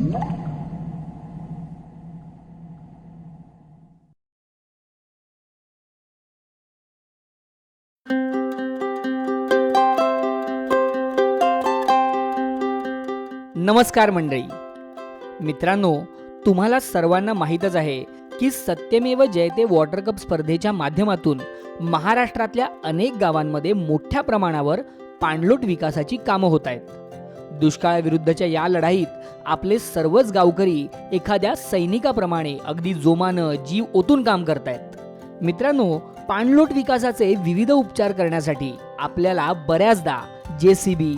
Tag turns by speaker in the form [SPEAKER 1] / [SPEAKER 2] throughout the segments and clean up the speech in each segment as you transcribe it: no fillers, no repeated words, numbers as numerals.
[SPEAKER 1] नमस्कार मंडळी. मित्रांनो, तुम्हाला सर्वांना माहीतच आहे की सत्यमेव जयते वॉटर कप स्पर्धेच्या माध्यमातून महाराष्ट्रातल्या अनेक गावांमध्ये मोठ्या प्रमाणावर पाणलोट विकासाची कामं होत आहेत. दुष्काळाविरुद्धच्या या लढाईत आपले सर्वच गावकरी एखाद्या सैनिकाप्रमाणे अगदी जोमानं जीव ओतून काम करतायत. मित्रांनो, पाणलोट विकासाचे विविध उपचार करण्यासाठी आपल्याला बऱ्याचदा JCB,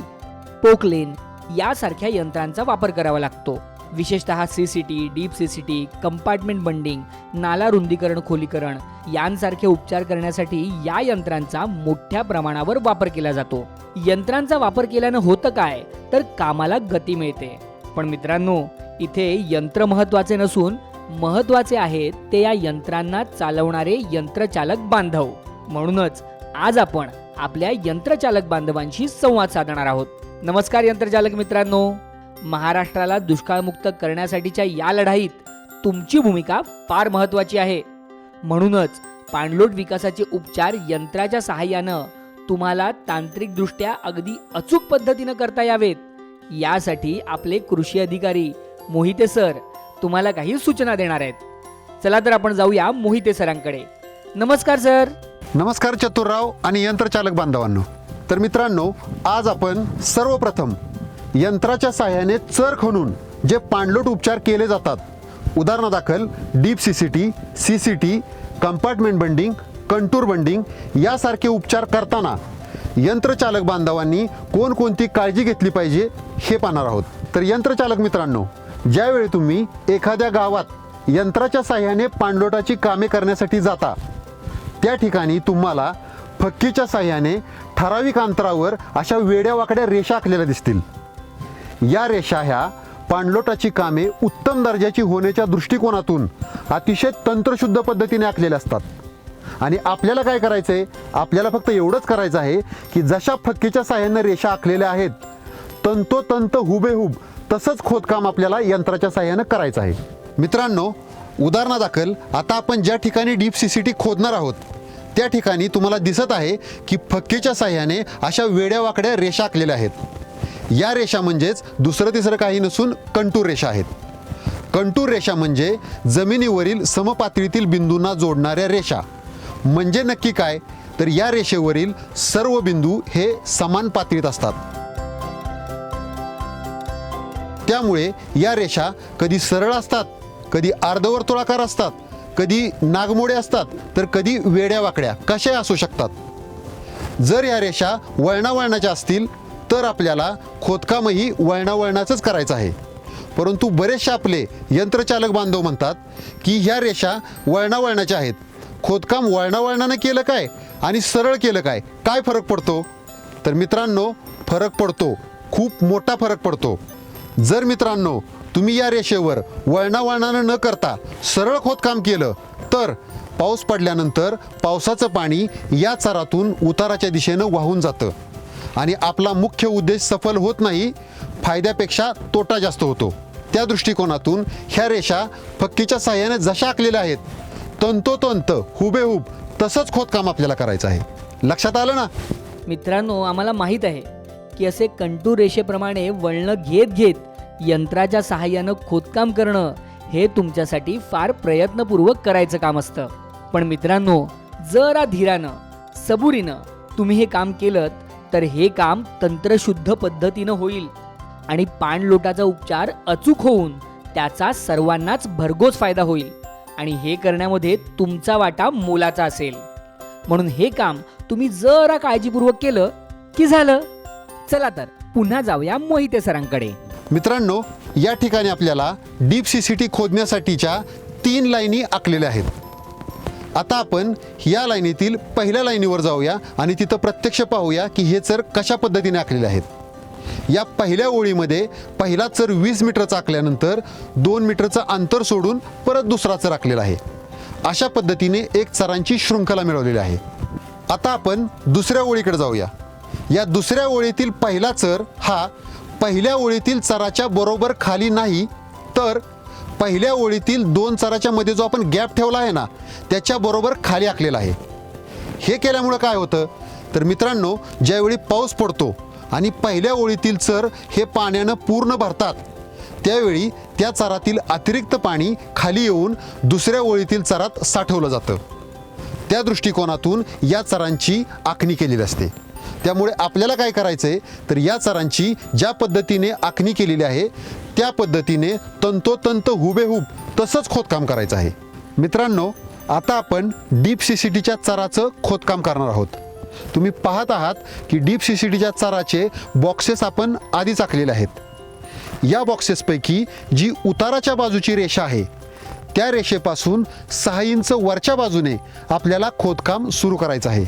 [SPEAKER 1] पोकलेन यासारख्या यंत्रांचा वापर करावा लागतो. विशेषतः CCT, deep CCT, compartment bunding, नाला रुंदीकरण, खोलीकरण यांसारखे उपचार करण्यासाठी या यंत्रांचा मोठ्या प्रमाणावर वापर केला जातो. यंत्रांचा वापर केल्यानं होतं काय, तर कामाला गती मिळते. पण मित्रांनो, इथे यंत्र महत्त्वाचे नसून महत्त्वाचे आहेत ते या यंत्रांना चालवणारे यंत्रचालक बांधव. म्हणूनच आज आपण आपल्या यंत्रचालक बांधवांशी संवाद साधणार आहोत. नमस्कार यंत्रचालक मित्रांनो. महाराष्ट्राला दुष्काळमुक्त करण्यासाठीच्या या लढाईत तुमची भूमिका फार महत्त्वाची आहे. म्हणूनच पाणलोट विकासाचे उपचार यंत्राच्या सहाय्यानं तुम्हाला तांत्रिकदृष्ट्या अगदी अचूक पद्धतीनं करता यावेत, यासाठी आपले कृषी अधिकारी मोहिते सर तुम्हाला काही सूचना देणार आहेत. चला तर आपण जाऊया मोहिते सरांकडे. नमस्कार सर.
[SPEAKER 2] नमस्कार चतुरराव आणि यंत्रचालक बांधवांनो. तर मित्रांनो, आज आपण सर्वप्रथम यंत्राच्या साहाय्याने चर खणून जे पाणलोट उपचार केले जातात, उदाहरणादाखल deep CCT, compartment bunding, contour bunding यासारखे उपचार करताना यंत्रचालक बांधवांनी कोणकोणती काळजी घेतली पाहिजे हे पाहणार आहोत. तर यंत्रचालक मित्रांनो, ज्यावेळी तुम्ही एखाद्या गावात यंत्राच्या साहाय्याने पाणलोटाची कामे करण्यासाठी जाता, त्या ठिकाणी तुम्हाला फक्कीच्या साहाय्याने ठराविक अंतरावर अशा वेड्यावाकड्या रेषा आखलेल्या दिसतील. या रेषा ह्या पाणलोटाची कामे उत्तम दर्जाची होण्याच्या दृष्टिकोनातून अतिशय तंत्रशुद्ध पद्धतीने आखलेल्या असतात. आणि आपल्याला काय करायचं आहे, आपल्याला फक्त एवढंच करायचं आहे की जशा फक्कीच्या साहाय्याने रेषा आखलेल्या आहेत, तंतोतंत हुबेहूब तसंच खोदकाम आपल्याला यंत्राच्या साहाय्याने करायचं आहे. मित्रांनो, उदाहरणादाखल आता आपण ज्या ठिकाणी डीप CCT खोदणार आहोत, त्या ठिकाणी तुम्हाला दिसत आहे की फक्कीच्या साहाय्याने अशा वेड्यावाकड्या रेषा आखलेल्या आहेत. या रेषा म्हणजेच दुसरं तिसरं काही नसून कंटूर रेषा आहेत. कंटूर रेषा म्हणजे जमिनीवरील समपातळीतील बिंदूंना जोडणाऱ्या रेषा. म्हणजे नक्की काय, तर या रेषेवरील सर्व बिंदू हे समान पातळीत असतात. त्यामुळे या रेषा कधी सरळ असतात, कधी अर्धवर्तुळाकार असतात, कधी नागमोडे असतात, तर कधी वेड्यावाकड्या कशाही असू शकतात. जर या रेषा वळणावळणाच्या असतील तर आपल्याला खोदकामही वळणावळणाचंच करायचं आहे. परंतु बरेचसे आपले यंत्रचालक बांधव म्हणतात की ह्या रेषा वळणावळणाच्या आहेत, खोदकाम वळणावळणानं केलं काय आणि सरळ केलं काय, काय फरक पडतो? तर मित्रांनो, फरक पडतो, खूप मोठा फरक पडतो. जर मित्रांनो तुम्ही या रेषेवर वळणावळणानं न करता सरळ खोदकाम केलं तर पाऊस पडल्यानंतर पावसाचं पाणी या चरातून उताराच्या दिशेनं वाहून जातं आणि आपला मुख्य उद्देश सफल होत नाही, फायद्यापेक्षा तोटा जास्त होतो. त्या दृष्टिकोनातून ह्या रेषा फक्कीच्या साहाय्याने जशा आखलेल्या आहेत, तंतोतंत हुबेहूब तसंच खोदकाम आपल्याला करायचं आहे. लक्षात आलं ना?
[SPEAKER 1] मित्रांनो, आम्हाला माहीत आहे की असे कंटूर रेषेप्रमाणे वळणं घेत घेत यंत्राच्या सहाय्यानं खोदकाम करणं हे तुमच्यासाठी फार प्रयत्नपूर्वक करायचं काम असतं. पण मित्रांनो, जरा धीरानं, सबुरीनं तुम्ही हे काम केलं तर हे काम तंत्रशुद्ध पद्धतीनं होईल आणि पाणलोटाचा उपचार अचूक होऊन त्याचा सर्वांनाच भरघोस फायदा होईल आणि हे करण्यामध्ये तुमचा वाटा मोलाचा असेल. म्हणून हे काम तुम्ही जरा काळजीपूर्वक केलं की झालं. चला तर पुन्हा जाऊया मोहिते सरांकडे.
[SPEAKER 2] मित्रांनो, या ठिकाणी आपल्याला डीप CCT खोदण्यासाठीच्या 3 लाईनी आखलेल्या आहेत. आता आपण या लाईनीतील पहिल्या लाईनीवर जाऊया आणि तिथं प्रत्यक्ष पाहूया की हे चर कशा पद्धतीने आखलेले आहेत. या पहिल्या ओळीमध्ये पहिला चर 20 मीटरचा आखल्यानंतर 2 मीटरचं अंतर सोडून परत दुसरा चर आखलेला आहे. अशा पद्धतीने एक चरांची शृंखला मिळवलेली आहे. आता आपण दुसऱ्या ओळीकडे जाऊया. या दुसऱ्या ओळीतील पहिला चर हा पहिल्या ओळीतील चराच्या बरोबर खाली नाही तर पहिल्या ओळीतील 2 चराच्या मध्ये जो आपण गॅप ठेवला आहे ना, त्याच्याबरोबर खाली आखलेला आहे. हे केल्यामुळं काय होतं तर मित्रांनो, ज्यावेळी पाऊस पडतो आणि पहिल्या ओळीतील चर हे पाण्यानं पूर्ण भरतात, त्यावेळी त्या चरातील अतिरिक्त पाणी खाली येऊन दुसऱ्या ओळीतील चरात साठवलं जातं. त्या दृष्टिकोनातून या चरांची आखणी केलेली असते. त्यामुळे आपल्याला काय करायचं आहे तर या चरांची ज्या पद्धतीने आखणी केलेली आहे त्या पद्धतीने तंतोतंत हुबेहूब तसंच खोदकाम करायचं आहे. मित्रांनो, आता आपण डीप सीसीटीच्या चराचं खोदकाम करणार आहोत. तुम्ही पाहत आहात की डीप सीसीटीच्या चराचे बॉक्सेस आपण आधीच आखलेले आहेत. या बॉक्सेसपैकी जी उताराच्या बाजूची रेषा आहे त्या रेषेपासून 6 इंच वरच्या बाजूने आपल्याला खोदकाम सुरू करायचं आहे.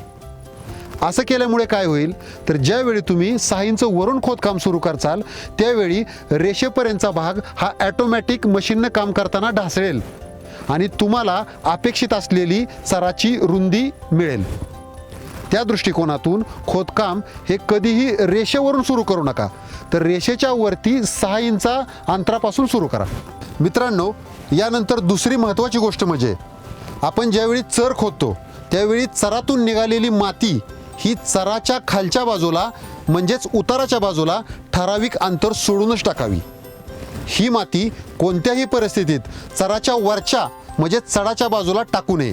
[SPEAKER 2] असं केल्यामुळे काय होईल तर ज्यावेळी तुम्ही 6 इंच वरून खोदकाम सुरू करचाल त्यावेळी रेषेपर्यंतचा भाग हा ॲटोमॅटिक मशीननं काम करताना ढासळेल आणि तुम्हाला अपेक्षित असलेली चराची रुंदी मिळेल. त्या दृष्टिकोनातून खोदकाम हे कधीही रेषेवरून सुरू करू नका, तर रेषेच्या वरती 6 इंचा अंतरापासून सुरू करा. मित्रांनो, यानंतर दुसरी महत्त्वाची गोष्ट म्हणजे आपण ज्यावेळी चर खोदतो त्यावेळी चरातून निघालेली माती ही चराच्या खालच्या बाजूला म्हणजेच उताराच्या बाजूला ठराविक अंतर सोडूनच टाकावी. ही माती कोणत्याही परिस्थितीत चराच्या वरच्या म्हणजे चढाच्या बाजूला टाकू नये.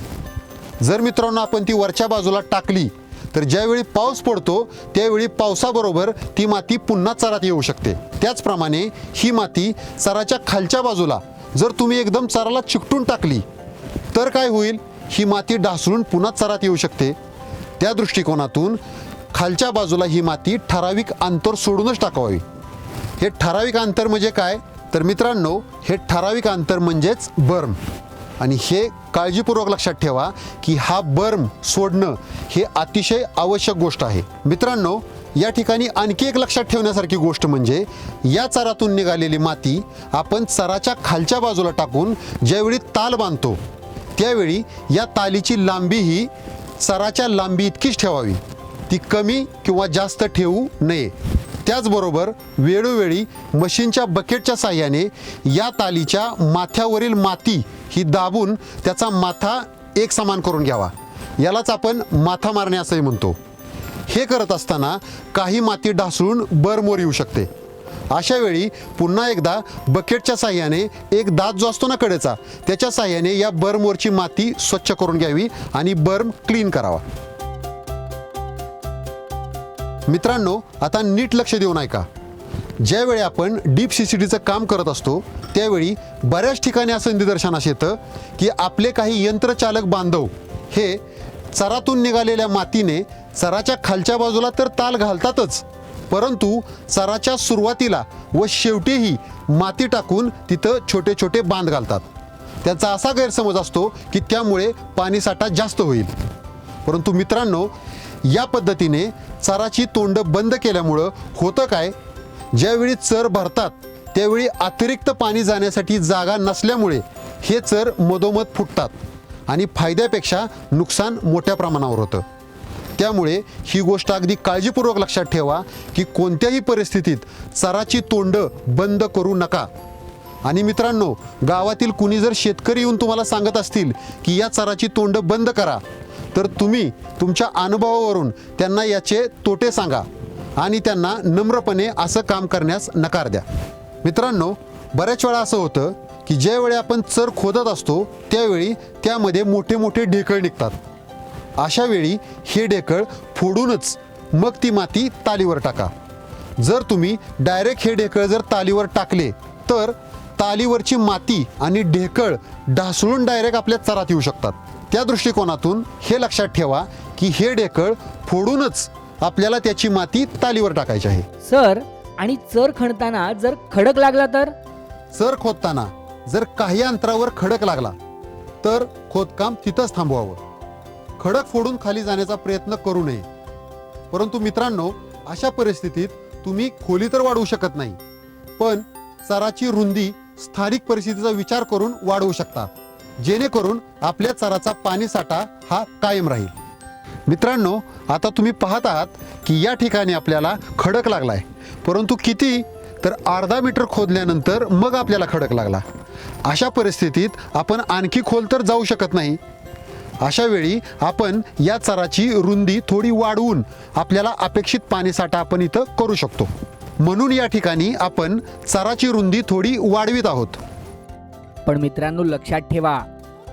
[SPEAKER 2] जर मित्रांनो आपण ती वरच्या बाजूला टाकली तर ज्यावेळी पाऊस पडतो त्यावेळी पावसाबरोबर ती माती पुन्हा चरात येऊ शकते. त्याचप्रमाणे ही माती चराच्या खालच्या बाजूला जर तुम्ही एकदम चराला चिकटून टाकली तर काय होईल, ही माती ढासळून पुन्हा चरात येऊ शकते. त्या दृष्टिकोनातून खालच्या बाजूला ही माती ठराविक अंतर सोडूनच टाकावी. हे ठराविक अंतर म्हणजे काय तर मित्रांनो, हे ठराविक अंतर म्हणजेच बर्म. आणि हे काळजीपूर्वक लक्षात ठेवा की हा बर्म सोडणं हे अतिशय आवश्यक गोष्ट आहे. मित्रांनो, या ठिकाणी आणखी एक लक्षात ठेवण्यासारखी गोष्ट म्हणजे या चरातून निघालेली माती आपण चराच्या खालच्या बाजूला टाकून ज्यावेळी ताल बांधतो त्यावेळी या तालीची लांबी ही चराच्या लांबी इतकीच ठेवावी, ती कमी किंवा जास्त ठेवू नये. त्याचबरोबर वेळोवेळी मशीनच्या बकेटच्या साहाय्याने या तालीच्या माथ्यावरील माती ही दाबून त्याचा माथा एक समान करून घ्यावा. यालाच आपण माथा मारणे असंही म्हणतो. हे करत असताना काही माती ढासळून बर्मवर येऊ शकते. अशा वेळी पुन्हा एकदा बकेटच्या साहाय्याने एक दात जो असतो ना कडेचा, त्याच्या साहाय्याने या बर्मवरची माती स्वच्छ करून घ्यावी आणि बर्म क्लीन करावा. मित्रांनो, आता नीट लक्ष देऊन ऐका. ज्यावेळी आपण डीप सीसीटीचं काम करत असतो त्यावेळी बऱ्याच ठिकाणी असं निदर्शनास येतं की आपले काही यंत्रचालक बांधव हे चरातून निघालेल्या मातीने चराच्या खालच्या बाजूला तर ताल घालतातच, परंतु चराच्या सुरुवातीला व शेवटीही माती टाकून तिथं छोटे छोटे बांध घालतात. त्याचा असा गैरसमज असतो की त्यामुळे पाणीसाठा जास्त होईल. परंतु मित्रांनो, या पद्धतीने चराची तोंड बंद केल्यामुळं होतं काय, ज्यावेळी चर भरतात त्यावेळी अतिरिक्त पाणी जाण्यासाठी जागा नसल्यामुळे हे चर मधोमध फुटतात आणि फायद्यापेक्षा नुकसान मोठ्या प्रमाणावर होतं. त्यामुळे ही गोष्ट अगदी काळजीपूर्वक लक्षात ठेवा की कोणत्याही परिस्थितीत चराची तोंड बंद करू नका. आणि मित्रांनो, गावातील कुणी जर शेतकरी येऊन तुम्हाला सांगत असतील की या चराची तोंड बंद करा, तर तुम्ही तुमच्या अनुभवावरून त्यांना याचे तोटे सांगा आणि त्यांना नम्रपणे असं काम करण्यास नकार द्या. मित्रांनो, बऱ्याच वेळा असं होतं की ज्यावेळी आपण चर खोदत असतो त्यावेळी त्यामध्ये मोठे मोठे ढेकळ निघतात. अशा वेळी हे ढेकळ फोडूनच मग ती माती तालीवर टाका. जर तुम्ही डायरेक्ट हे ढेकळ जर तालीवर टाकले तर तालीवरची माती आणि ढेकळ ढासळून डायरेक्ट आपल्या चरात येऊ शकतात. त्या दृष्टिकोनातून हे लक्षात ठेवा की हे ढेकळ फोडूनच आपल्याला त्याची माती तालीवर टाकायची आहे.
[SPEAKER 1] सर, आणि चर खणताना जर खडक लागला तर?
[SPEAKER 2] चर खोदताना जर काही अंतरावर खडक लागला तर खोदकाम तिथंच थांबवावं. खडक फोडून खाली जाण्याचा प्रयत्न करू नये. परंतु मित्रांनो, अशा परिस्थितीत तुम्ही खोली तर वाढवू शकत नाही, पण चराची रुंदी स्थानिक परिस्थितीचा विचार करून वाढवू शकता, जेणेकरून आपल्या चराचा पाणीसाठा हा कायम राहील. मित्रांनो, आता तुम्ही पाहत आहात की या ठिकाणी आपल्याला खडक लागलाय, परंतु किती तर अर्धा मीटर खोदल्यानंतर मग आपल्याला खडक लागला. अशा परिस्थितीत आपण आणखी खोल तर जाऊ शकत नाही. अशा वेळी आपण या चराची रुंदी थोडी वाढवून आपल्याला अपेक्षित पाणीसाठा आपण इथं करू शकतो. म्हणून या ठिकाणी आपण चराची रुंदी थोडी वाढवित आहोत.
[SPEAKER 1] पण मित्रांनो, लक्षात ठेवा,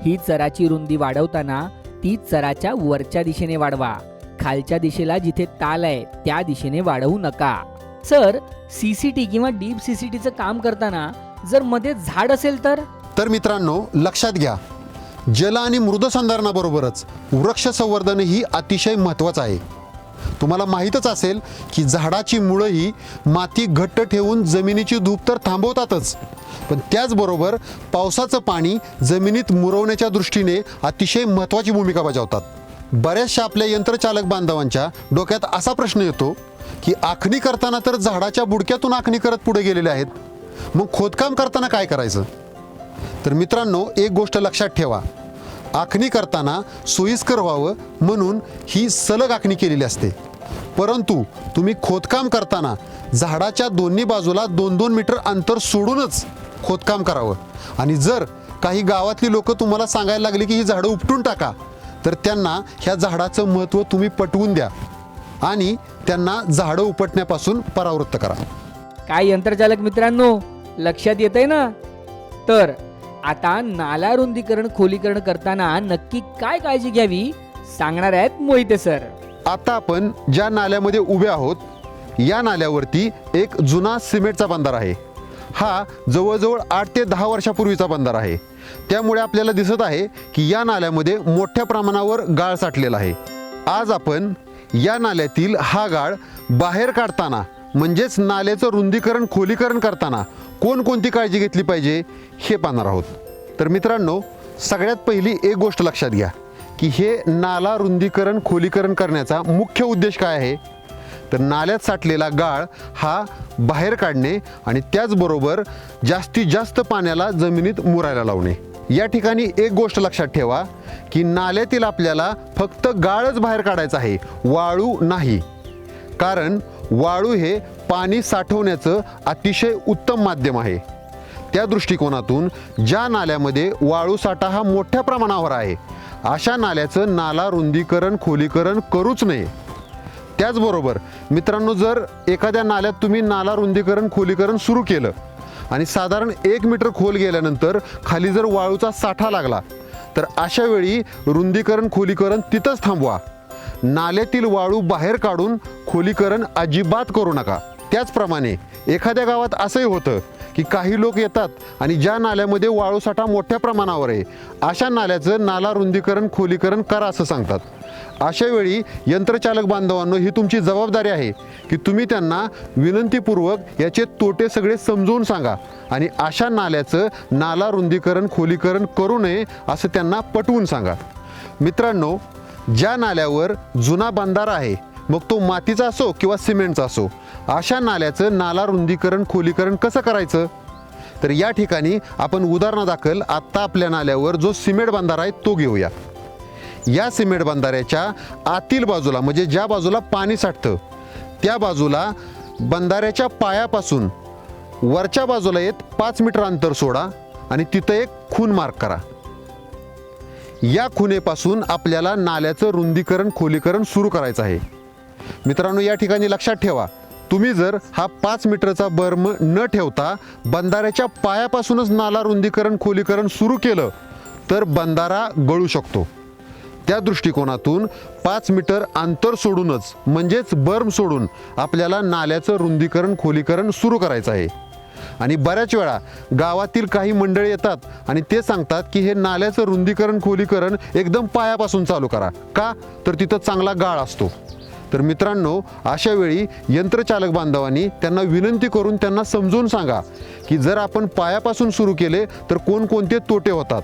[SPEAKER 1] ही चराची रुंदी वाढवताना ती चराच्या वरच्या दिशेने वाढवा. खालच्या दिशेला जिथे ताल आहे त्या दिशेने वाढवू नका. सर, सीसीटी किंवा डीप सीसीटीचं काम करताना जर मध्ये झाड असेल तर
[SPEAKER 2] मित्रांनो, लक्षात घ्या, जल आणि मृदसंधारणाबरोबरच वृक्ष संवर्धन ही अतिशय महत्त्वाचं आहे. तुम्हाला माहीतच असेल की झाडाची मुळं ही माती घट्ट ठेवून जमिनीची धूप तर थांबवतातच, पण त्याचबरोबर पावसाचं पाणी जमिनीत मुरवण्याच्या दृष्टीने अतिशय महत्त्वाची भूमिका बजावतात. बऱ्याचशा आपल्या यंत्रचालक बांधवांच्या डोक्यात असा प्रश्न येतो की आखणी करताना तर झाडाच्या बुडक्यातून आखणी करत पुढे गेलेले आहेत, मग खोदकाम करताना काय करायचं? तर मित्रांनो, एक गोष्ट लक्षात ठेवा, आखणी करताना सोयीस्कर व्हावं म्हणून ही सलग आखणी केलेली असते. परंतु तुम्ही खोदकाम करताना झाडाच्या दोन्ही बाजूला 2-2 मीटर अंतर सोडूनच खोदकाम करावं. आणि जर काही गावातली लोक तुम्हाला सांगायला लागली की ही झाडं उपटून टाका, तर त्यांना ह्या झाडाचं महत्त्व तुम्ही पटवून द्या आणि त्यांना झाडं उपटण्यापासून परावृत्त करा.
[SPEAKER 1] काय यंत्रचालक मित्रांनो, लक्षात येतंय ना? तर आता नाला रुंदीकरण खोलीकरण करताना नक्की काय काळजी घ्यावी सांगणार आहेत मोहिते सर.
[SPEAKER 2] आता आपण ज्या नाल्यामध्ये उभे आहोत, या नाल्यावरती एक जुना सिमेंटचा बंधारा आहे. हा जवळजवळ 8 ते 10 वर्षापूर्वीचा बंधारा आहे. त्यामुळे आपल्याला दिसत आहे की या नाल्यामध्ये मोठ्या प्रमाणावर गाळ साठलेला आहे. आज आपण या नाल्यातील हा गाळ बाहेर काढताना, म्हणजेच नाल्याचं रुंदीकरण खोलीकरण करताना कोणकोणती काळजी घेतली पाहिजे हे पाहणार आहोत. तर मित्रांनो, सगळ्यात पहिली एक गोष्ट लक्षात घ्या की हे नाला रुंदीकरण खोलीकरण करण्याचा मुख्य उद्देश काय आहे? तर नाल्यात साठलेला गाळ हा बाहेर काढणे आणि त्याचबरोबर जास्तीत जास्त पाण्याला जमिनीत मुरायला लावणे. या ठिकाणी एक गोष्ट लक्षात ठेवा की नाल्यातील आपल्याला फक्त गाळच बाहेर काढायचं आहे, वाळू नाही. कारण वाळू हे पाणी साठवण्याचं अतिशय उत्तम माध्यम आहे. त्या दृष्टिकोनातून ज्या नाल्यामध्ये वाळू साठा हा मोठ्या प्रमाणावर आहे, अशा नाल्याचं नाला रुंदीकरण खोलीकरण करूच नये. त्याचबरोबर मित्रांनो, जर एखाद्या नाल्यात तुम्ही नाला रुंदीकरण खोलीकरण सुरू केलं आणि साधारण 1 मीटर खोल गेल्यानंतर खाली जर वाळूचा साठा लागला, तर अशा वेळी रुंदीकरण खोलीकरण तिथंच थांबवा. नाल्यातील वाळू बाहेर काढून खोलीकरण अजिबात करू नका. त्याचप्रमाणे एखाद्या गावात असंही होतं की काही लोक येतात आणि ज्या नाल्यामध्ये वाळू साठा मोठ्या प्रमाणावर आहे, अशा नाल्याचं नाला रुंदीकरण खोलीकरण करा असं सांगतात. अशा वेळी यंत्रचालक बांधवांनो, ही तुमची जबाबदारी आहे की तुम्ही त्यांना विनंतीपूर्वक याचे तोटे सगळे समजवून सांगा आणि अशा नाल्याचं नाला रुंदीकरण खोलीकरण करू नये असं त्यांना पटवून सांगा. मित्रांनो, ज्या नाल्यावर जुना बंधारा आहे, मग तो मातीचा असो किंवा सिमेंटचा असो, अशा नाल्याचं नाला रुंदीकरण खोलीकरण कसं करायचं? तर या ठिकाणी आपण उदाहरणादाखल आत्ता आपल्या नाल्यावर जो सिमेंट बंधारा आहे तो घेऊया. या सिमेंट बंधाऱ्याच्या आतील बाजूला, म्हणजे ज्या बाजूला पाणी साठतं त्या बाजूला बंधाऱ्याच्या पायापासून वरच्या बाजूला येत 5 मीटर अंतर सोडा आणि तिथं एक खून मार्क करा. या खुणेपासून आपल्याला नाल्याचं रुंदीकरण खोलीकरण सुरू करायचं आहे. मित्रांनो, या ठिकाणी लक्षात ठेवा, तुम्ही जर हा 5 मीटरचा बर्म न ठेवता बंधाऱ्याच्या पायापासूनच नाला रुंदीकरण खोलीकरण सुरू केलं तर बंधारा गळू शकतो. त्या दृष्टिकोनातून 5 मीटर अंतर सोडूनच, म्हणजेच बर्म सोडून आपल्याला नाल्याचं रुंदीकरण खोलीकरण सुरू करायचं आहे. आणि बऱ्याच वेळा गावातील काही मंडळी येतात आणि ते सांगतात की हे नाल्याचं रुंदीकरण खोलीकरण एकदम पायापासून चालू करा. का? तर तिथं चांगला गाळ असतो. तर मित्रांनो, अशा वेळी यंत्रचालक बांधवांनी त्यांना विनंती करून त्यांना समजून सांगा की जर आपण पायापासून सुरू केले तर कोणकोणते तोटे होतात.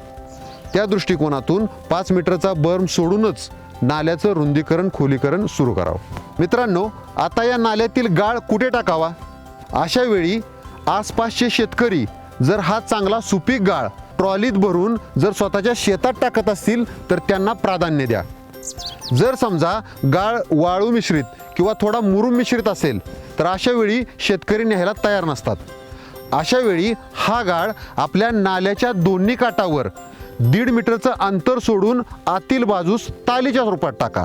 [SPEAKER 2] त्या दृष्टिकोनातून 5 मीटरचा बर्म सोडूनच नाल्याचं रुंदीकरण खोलीकरण सुरू करावं. मित्रांनो, आता या नाल्यातील गाळ कुठे टाकावा? अशा वेळी आसपासचे शेतकरी जर हा चांगला सुपीक गाळ ट्रॉलीत भरून जर स्वतःच्या शेतात टाकत असतील तर त्यांना प्राधान्य द्या. जर समजा गाळ वाळू मिश्रित किंवा थोडा मुरुम मिश्रित असेल तर अशा वेळी शेतकरी न्यायला तयार नसतात. अशा वेळी हा गाळ आपल्या नाल्याच्या दोन्ही काठावर 1.5 मीटरचं अंतर सोडून आतील बाजूस तालीच्या स्वरूपात टाका.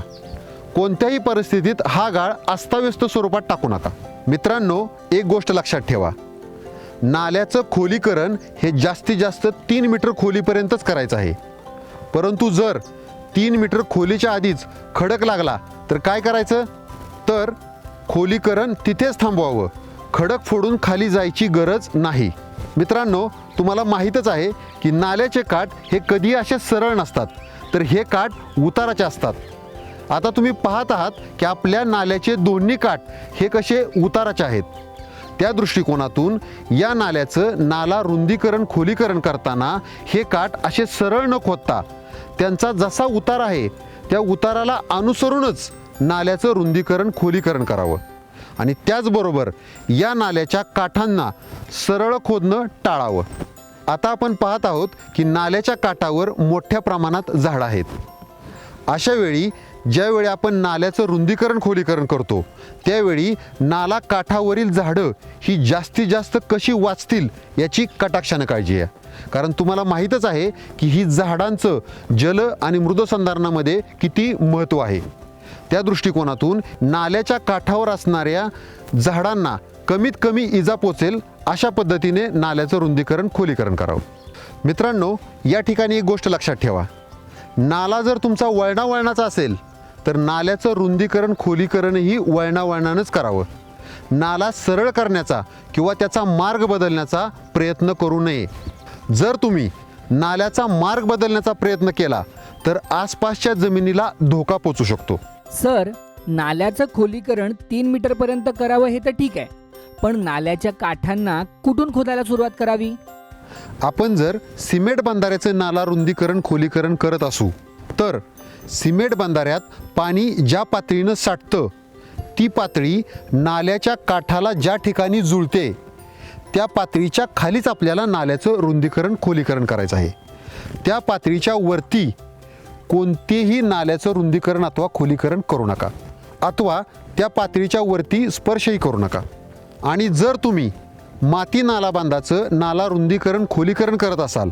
[SPEAKER 2] कोणत्याही परिस्थितीत हा गाळ अस्ताव्यस्त स्वरूपात टाकू नका. मित्रांनो, एक गोष्ट लक्षात ठेवा, नाल्याचं खोलीकरण हे जास्तीत जास्त 3 मीटर खोलीपर्यंतच करायचं आहे. परंतु जर 3 मीटर खोलीच्या आधीच खडक लागला तर काय करायचं? तर खोलीकरण तिथेच थांबवावं. खडक फोडून खाली जायची गरज नाही. मित्रांनो, तुम्हाला माहीतच आहे की नाल्याचे काठ हे कधी असे सरळ नसतात, तर हे काठ उताराचे असतात. आता तुम्ही पाहत आहात की आपल्या नाल्याचे दोन्ही काठ हे कसे उताराचे आहेत. त्या दृष्टिकोनातून या नाल्याचं नाला रुंदीकरण खोलीकरण करताना हे काठ असे सरळ न खोदता त्यांचा जसा उतार आहे त्या उताराला अनुसरूनच नाल्याचं रुंदीकरण खोलीकरण करावं. आणि त्याचबरोबर या नाल्याच्या काठांना सरळ खोदणं टाळावं. आता आपण पाहत आहोत की नाल्याच्या काठावर मोठ्या प्रमाणात झाडं आहेत. अशा वेळी ज्यावेळी आपण नाल्याचं रुंदीकरण खोलीकरण करतो त्यावेळी नाला काठावरील झाडं ही जास्तीत जास्त कशी वाचतील याची कटाक्षानं काळजी आहे. कारण तुम्हाला माहीतच आहे की ही झाडांचं जल आणि मृदसंधारणामध्ये किती महत्त्व आहे. त्या दृष्टिकोनातून नाल्याच्या काठावर असणाऱ्या झाडांना कमीत कमी इजा पोचेल अशा पद्धतीने नाल्याचं रुंदीकरण खोलीकरण करावं. मित्रांनो, या ठिकाणी एक गोष्ट लक्षात ठेवा, नाला जर तुमचा वळणावळणाचा असेल तर नाल्याचं रुंदीकरण खोलीकरणही वळणावळणानंच करावं. नाला सरळ करण्याचा किंवा त्याचा मार्ग बदलण्याचा प्रयत्न करू नये. जर तुम्ही नाल्याचा मार्ग बदलण्याचा प्रयत्न केला तर आसपासच्या जमिनीला धोका पोचू शकतो.
[SPEAKER 1] सर, नाल्याचं खोलीकरण 3 मीटरपर्यंत करावं हे तर ठीक आहे, पण नाल्याच्या काठांना कुठून खोदायला सुरुवात करावी?
[SPEAKER 2] आपण जर सिमेंट बंधाऱ्याचं नाला रुंदीकरण खोलीकरण करत असू तर सिमेंट बंधाऱ्यात पाणी ज्या पातळीनं साठतं ती पातळी नाल्याच्या काठाला ज्या ठिकाणी जुळते त्या पातळीच्या खालीच आपल्याला नाल्याचं रुंदीकरण खोलीकरण करायचं आहे. त्या पातळीच्या वरती कोणतेही नाल्याचं रुंदीकरण अथवा खोलीकरण करू नका, अथवा त्या पातळीच्या वरती स्पर्शही करू नका. आणि जर तुम्ही माती नाला बांधाचं नाला रुंदीकरण खोलीकरण करत असाल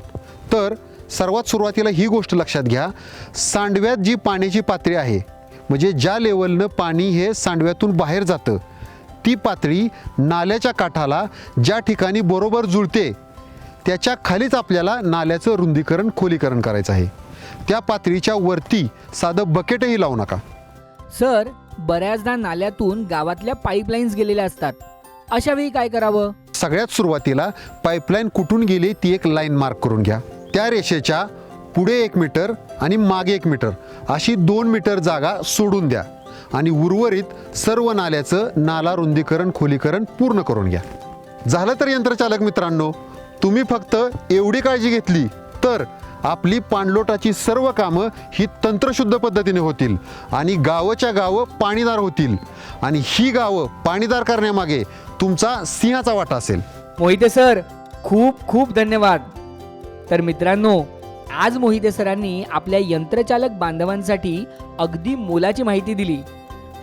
[SPEAKER 2] तर सर्वात सुरुवातीला ही गोष्ट लक्षात घ्या, सांडव्यात जी पाण्याची पातळी आहे, म्हणजे ज्या लेवलनं पाणी हे सांडव्यातून बाहेर जातं ती पातळी नाल्याच्या काठाला ज्या ठिकाणी बरोबर जुळते त्याच्या खालीच आपल्याला नाल्याचं रुंदीकरण खोलीकरण करायचं आहे. त्या पातळीच्या वरती साधं बकेटही लावू नका.
[SPEAKER 1] सर, बऱ्याचदा नाल्यातून गावातल्या पाईपलाईन्स गेलेल्या असतात, अशा वेळी काय करावं?
[SPEAKER 2] सगळ्यात सुरुवातीला पाईपलाईन कुठून गेली ती एक लाईन मार्क करून घ्या. त्या रेषेच्या पुढे 1 मीटर आणि मागे 1 मीटर अशी 2 मीटर जागा सोडून द्या आणि उर्वरित सर्व नाल्याचं नाला रुंदीकरण खोलीकरण पूर्ण करून घ्या. झालं तर यंत्रचालक मित्रांनो, तुम्ही फक्त एवढी काळजी घेतली तर आपली पाणलोटाची सर्व कामं ही तंत्रशुद्ध पद्धतीने होतील आणि गावाच्या गावं पाणीदार होतील. आणि ही गावं पाणीदार करण्यामागे तुमचा सिंहाचा वाटा असेल.
[SPEAKER 1] मोहिते सर, खूप खूप धन्यवाद. तर मित्रांनो, आज मोहिते सरांनी आपल्या यंत्रचालक बांधवांसाठी अगदी मोलाची माहिती दिली.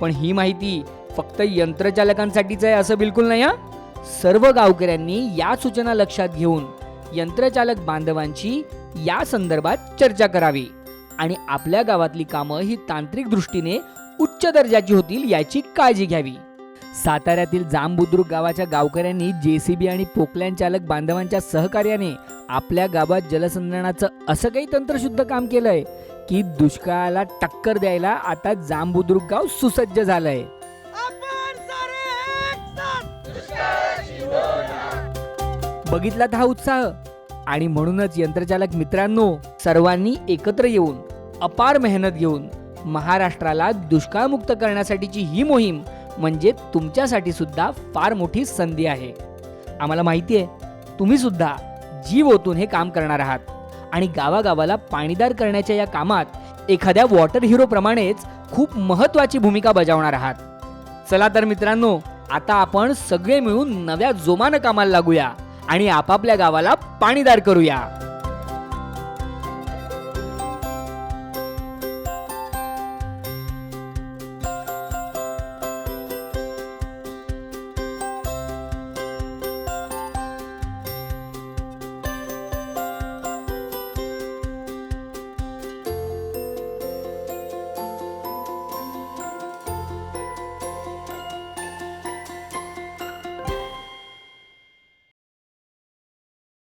[SPEAKER 1] पण ही माहिती फक्त यंत्रचालकांसाठीच आहे असं बिलकुल नाही हा. सर्व गावकऱ्यांनी या सूचना लक्षात घेऊन यंत्रचालक बांधवांची या संदर्भात चर्चा करावी आणि आपल्या गावातली कामं ही तांत्रिक दृष्टीने उच्च दर्जाची होतील याची काळजी घ्यावी. साताऱ्यातील जांबुद्रुक गावाच्या गावकऱ्यांनी JCB आणि पोकलॅन चालक बांधवांच्या सहकार्याने आपल्या गावात जलसंधारणाचं असं काही तंत्रशुद्ध काम केलंय की दुष्काळाला टक्कर द्यायला आता जांबुद्रुक गाव सुसज्ज झालंय. बघितलात हा उत्साह? आणि म्हणूनच यंत्रचालक मित्रांनो, सर्वांनी एकत्र येऊन अपार मेहनत घेऊन महाराष्ट्राला दुष्काळमुक्त करण्यासाठीची ही मोहीम म्हणजे तुमच्यासाठी सुद्धा फार मोठी संधी आहे. आम्हाला माहिती आहे तुम्ही सुद्धा जीव ओतून हे काम करणार आहात आणि गावागावाला पाणीदार करण्याच्या या कामात एखाद्या वॉटर हिरो प्रमाणेच खूप महत्त्वाची भूमिका बजावणार आहात. चला तर मित्रांनो, आता आपण सगळे मिळून नव्या जोमानं कामाला लागूया आणि आपापल्या गावाला पाणीदार करूया.